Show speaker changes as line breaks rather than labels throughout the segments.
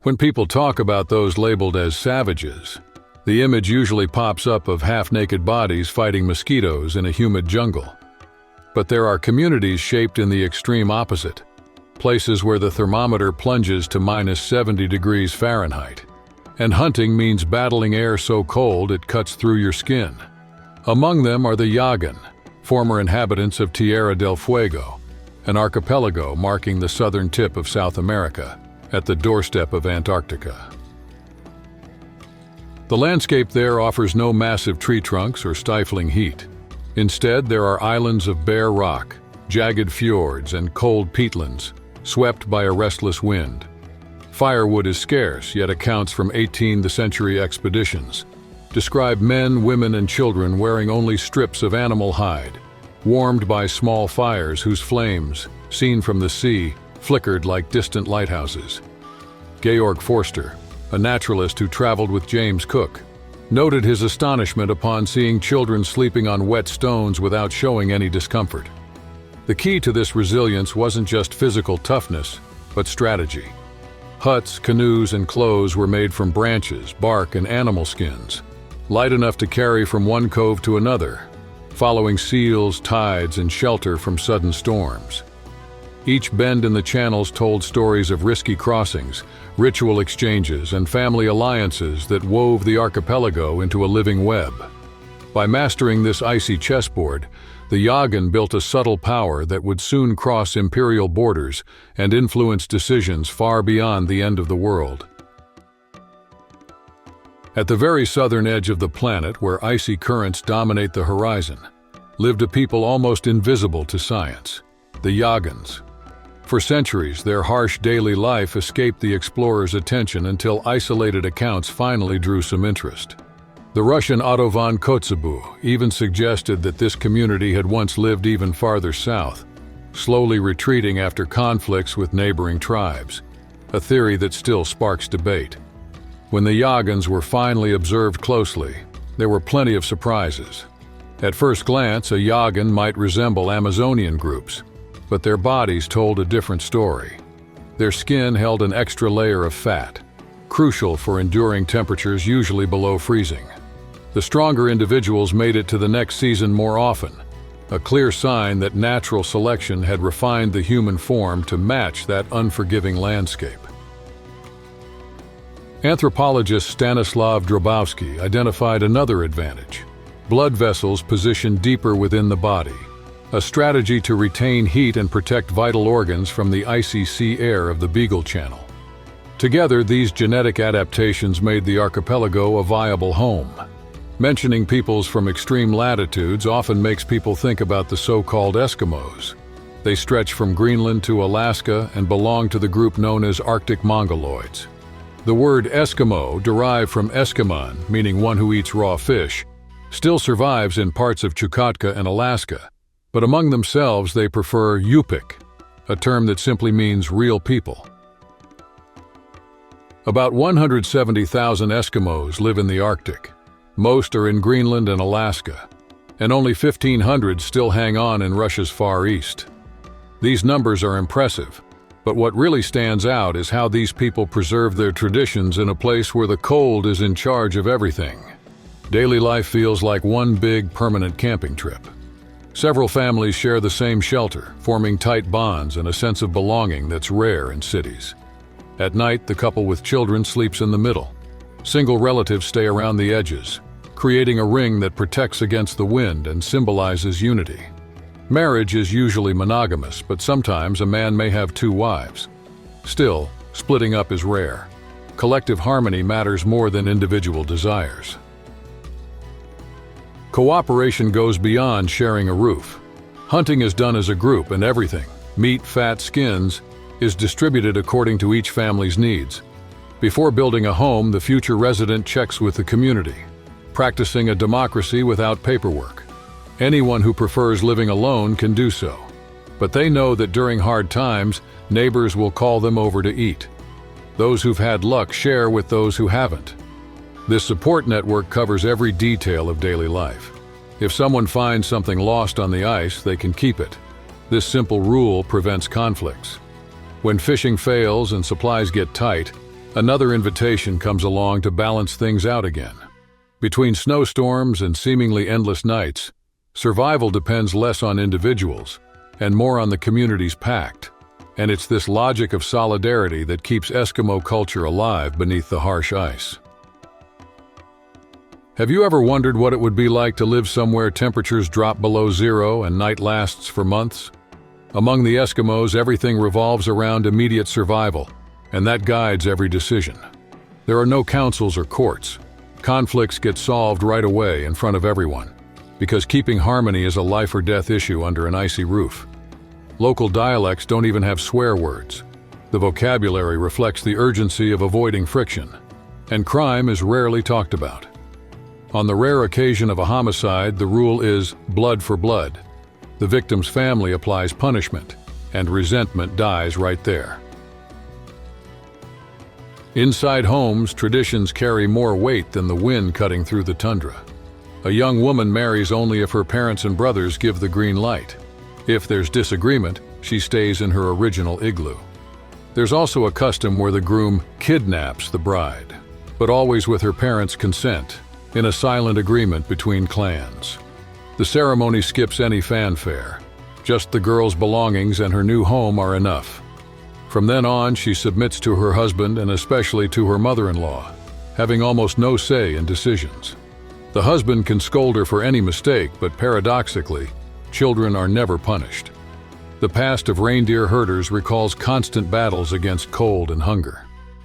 When people talk about those labeled as savages, the image usually pops up of half-naked bodies fighting mosquitoes in a humid jungle. But there are communities shaped in the extreme opposite, places where the thermometer plunges to -70 degrees Fahrenheit, and hunting means battling air so cold it cuts through your skin. Among them are the Yagan, former inhabitants of Tierra del Fuego, an archipelago marking the southern tip of South America, at the doorstep of Antarctica. The landscape there offers no massive tree trunks or stifling heat. Instead, there are islands of bare rock, jagged fjords, and cold peatlands, swept by a restless wind. Firewood is scarce, yet accounts from 18th century expeditions describe men, women, and children wearing only strips of animal hide, warmed by small fires whose flames, seen from the sea, flickered like distant lighthouses. Georg Forster, a naturalist who traveled with James Cook, noted his astonishment upon seeing children sleeping on wet stones without showing any discomfort. The key to this resilience wasn't just physical toughness, but strategy. Huts, canoes, and clothes were made from branches, bark, and animal skins, light enough to carry from one cove to another, following seals, tides, and shelter from sudden storms. Each bend in the channels told stories of risky crossings, ritual exchanges, and family alliances that wove the archipelago into a living web. By mastering this icy chessboard, the Yagan built a subtle power that would soon cross imperial borders and influence decisions far beyond the end of the world. At the very southern edge of the planet, where icy currents dominate the horizon, lived a people almost invisible to science, the Yagans. For centuries, their harsh daily life escaped the explorers' attention until isolated accounts finally drew some interest. The Russian Otto von Kotzebue even suggested that this community had once lived even farther south, slowly retreating after conflicts with neighboring tribes, a theory that still sparks debate. When the Yagans were finally observed closely, there were plenty of surprises. At first glance, a Yagan might resemble Amazonian groups, but their bodies told a different story. Their skin held an extra layer of fat, crucial for enduring temperatures usually below freezing. The stronger individuals made it to the next season more often, a clear sign that natural selection had refined the human form to match that unforgiving landscape. Anthropologist Stanislav Drobowski identified another advantage: blood vessels positioned deeper within the body, a strategy to retain heat and protect vital organs from the icy sea air of the Beagle Channel. Together, these genetic adaptations made the archipelago a viable home. Mentioning peoples from extreme latitudes often makes people think about the so-called Eskimos. They stretch from Greenland to Alaska and belong to the group known as Arctic Mongoloids. The word Eskimo, derived from Eskimon, meaning one who eats raw fish, still survives in parts of Chukotka and Alaska, but among themselves they prefer Yupik, a term that simply means real people. About 170,000 Eskimos live in the Arctic. Most are in Greenland and Alaska, and only 1,500 still hang on in Russia's Far East. These numbers are impressive, but what really stands out is how these people preserve their traditions in a place where the cold is in charge of everything. Daily life feels like one big, permanent camping trip. Several families share the same shelter, forming tight bonds and a sense of belonging that's rare in cities. At night, the couple with children sleeps in the middle. Single relatives stay around the edges, creating a ring that protects against the wind and symbolizes unity. Marriage is usually monogamous, but sometimes a man may have two wives. Still, splitting up is rare. Collective harmony matters more than individual desires. Cooperation goes beyond sharing a roof. Hunting is done as a group, and everything, meat, fat, skins, is distributed according to each family's needs. Before building a home, the future resident checks with the community, practicing a democracy without paperwork. Anyone who prefers living alone can do so, but they know that during hard times, neighbors will call them over to eat. Those who've had luck share with those who haven't. This support network covers every detail of daily life. If someone finds something lost on the ice, they can keep it. This simple rule prevents conflicts. When fishing fails and supplies get tight, Another invitation comes along to balance things out again. Between snowstorms and seemingly endless nights, survival depends less on individuals and more on the community's pact. And it's this logic of solidarity that keeps Eskimo culture alive beneath the harsh ice. Have you ever wondered what it would be like to live somewhere temperatures drop below zero and night lasts for months? Among the Eskimos, everything revolves around immediate survival, and that guides every decision. There are no councils or courts. Conflicts get solved right away in front of everyone, because keeping harmony is a life or death issue under an icy roof. Local dialects don't even have swear words. The vocabulary reflects the urgency of avoiding friction, and crime is rarely talked about. On the rare occasion of a homicide, the rule is blood for blood. The victim's family applies punishment, and resentment dies right there. Inside homes, traditions carry more weight than the wind cutting through the tundra. A young woman marries only if her parents and brothers give the green light. If there's disagreement, she stays in her original igloo. There's also a custom where the groom kidnaps the bride, but always with her parents' consent, in a silent agreement between clans. The ceremony skips any fanfare. Just the girl's belongings and her new home are enough. From then on, she submits to her husband and especially to her mother-in-law, having almost no say in decisions. The husband can scold her for any mistake, but paradoxically, children are never punished. The past of reindeer herders recalls constant battles against cold and hunger.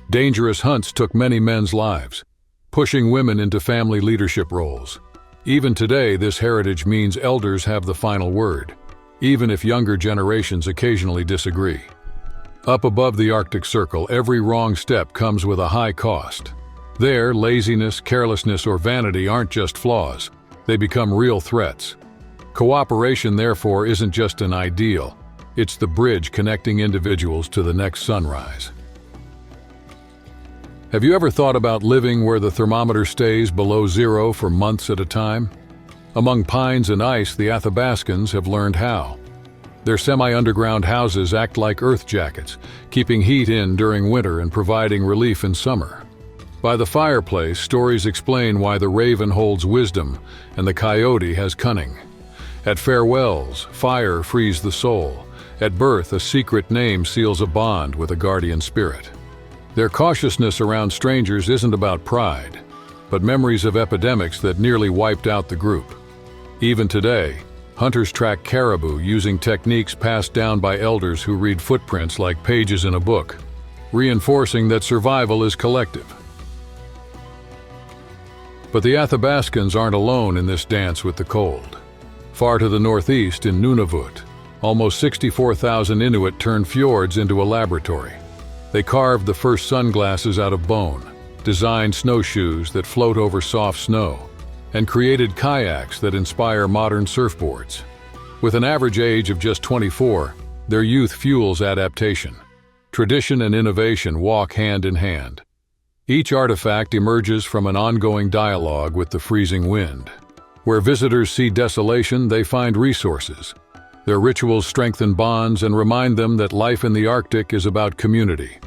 Dangerous hunts took many men's lives, pushing women into family leadership roles. Even today, this heritage means elders have the final word, even if younger generations occasionally disagree. Up above the Arctic Circle, every wrong step comes with a high cost. There, laziness, carelessness, or vanity aren't just flaws. They become real threats. Cooperation, therefore, isn't just an ideal. It's the bridge connecting individuals to the next sunrise. Have you ever thought about living where the thermometer stays below zero for months at a time? Among pines and ice, the Athabascans have learned how. Their semi-underground houses act like earth jackets, keeping heat in during winter and providing relief in summer. By the fireplace, stories explain why the raven holds wisdom and the coyote has cunning. At farewells, fire frees the soul. At birth, a secret name seals a bond with a guardian spirit. Their cautiousness around strangers isn't about pride, but memories of epidemics that nearly wiped out the group. Even today, hunters track caribou using techniques passed down by elders who read footprints like pages in a book, reinforcing that survival is collective. But the Athabascans aren't alone in this dance with the cold. Far to the northeast in Nunavut, almost 64,000 Inuit turned fjords into a laboratory. They carved the first sunglasses out of bone, designed snowshoes that float over soft snow, and created kayaks that inspire modern surfboards. With an average age of just 24, their youth fuels adaptation. Tradition and innovation walk hand in hand. Each artifact emerges from an ongoing dialogue with the freezing wind. Where visitors see desolation, they find resources. Their rituals strengthen bonds and remind them that life in the Arctic is about community.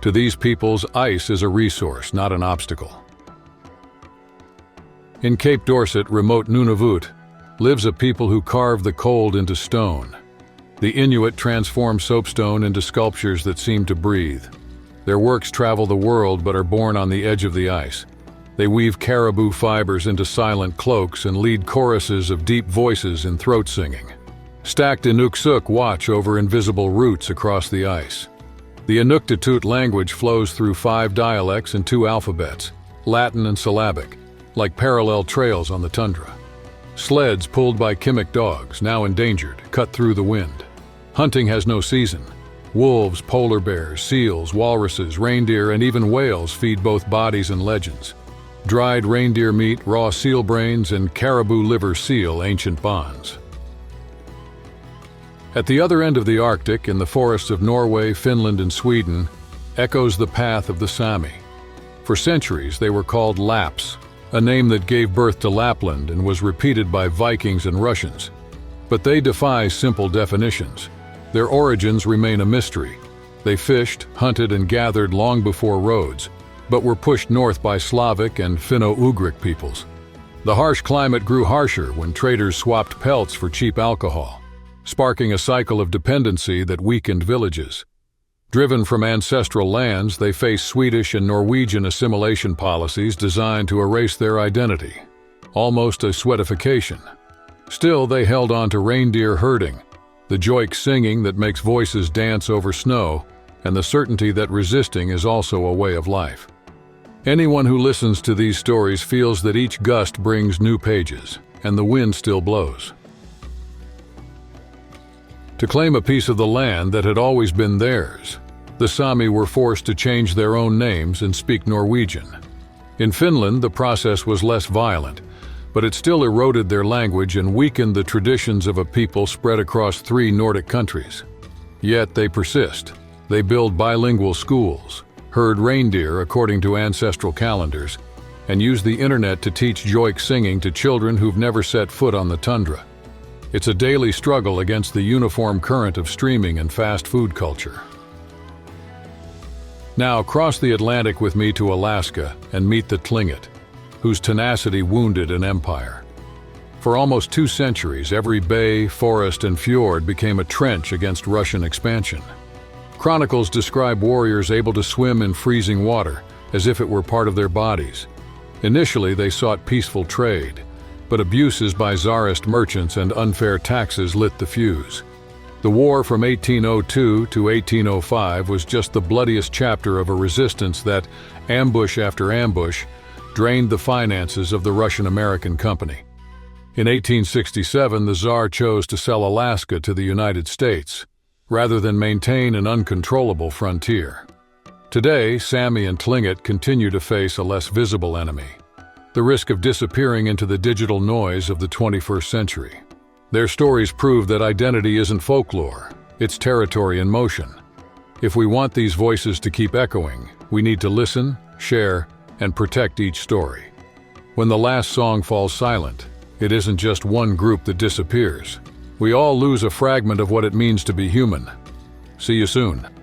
To these peoples, ice is a resource, not an obstacle. In Cape Dorset, remote Nunavut, lives a people who carve the cold into stone. The Inuit transform soapstone into sculptures that seem to breathe. Their works travel the world but are born on the edge of the ice. They weave caribou fibers into silent cloaks and lead choruses of deep voices in throat singing. Stacked Inuksuk watch over invisible roots across the ice. The Inuktitut language flows through 5 dialects and 2 alphabets, Latin and syllabic, like parallel trails on the tundra. Sleds pulled by Kimmick dogs, now endangered, cut through the wind. Hunting has no season. Wolves, polar bears, seals, walruses, reindeer, and even whales feed both bodies and legends. Dried reindeer meat, raw seal brains, and caribou liver seal ancient bonds. At the other end of the Arctic, in the forests of Norway, Finland, and Sweden, echoes the path of the Sami. For centuries, they were called Lapps, a name that gave birth to Lapland and was repeated by Vikings and Russians. But they defy simple definitions. Their origins remain a mystery. They fished, hunted, and gathered long before roads, but were pushed north by Slavic and Finno-Ugric peoples. The harsh climate grew harsher when traders swapped pelts for cheap alcohol, sparking a cycle of dependency that weakened villages. Driven from ancestral lands, they faced Swedish and Norwegian assimilation policies designed to erase their identity, almost a Swedification. Still, they held on to reindeer herding, the joik singing that makes voices dance over snow, and the certainty that resisting is also a way of life. Anyone who listens to these stories feels that each gust brings new pages, and the wind still blows. To claim a piece of the land that had always been theirs, the Sami were forced to change their own names and speak Norwegian. In Finland, the process was less violent, but it still eroded their language and weakened the traditions of a people spread across 3 Nordic countries. Yet they persist. They build bilingual schools, herd reindeer according to ancestral calendars, and use the internet to teach joik singing to children who've never set foot on the tundra. It's a daily struggle against the uniform current of streaming and fast food culture. Now cross the Atlantic with me to Alaska and meet the Tlingit, whose tenacity wounded an empire. For almost 2 centuries, every bay, forest, and fjord became a trench against Russian expansion. Chronicles describe warriors able to swim in freezing water, as if it were part of their bodies. Initially, they sought peaceful trade, but abuses by czarist merchants and unfair taxes lit the fuse. The war from 1802 to 1805 was just the bloodiest chapter of a resistance that, ambush after ambush, drained the finances of the Russian-American company. In 1867, the Tsar chose to sell Alaska to the United States, rather than maintain an uncontrollable frontier. Today, Sami and Tlingit continue to face a less visible enemy, the risk of disappearing into the digital noise of the 21st century. Their stories prove that identity isn't folklore, it's territory in motion. If we want these voices to keep echoing, we need to listen, share, and protect each story. When the last song falls silent, it isn't just one group that disappears. We all lose a fragment of what it means to be human. See you soon.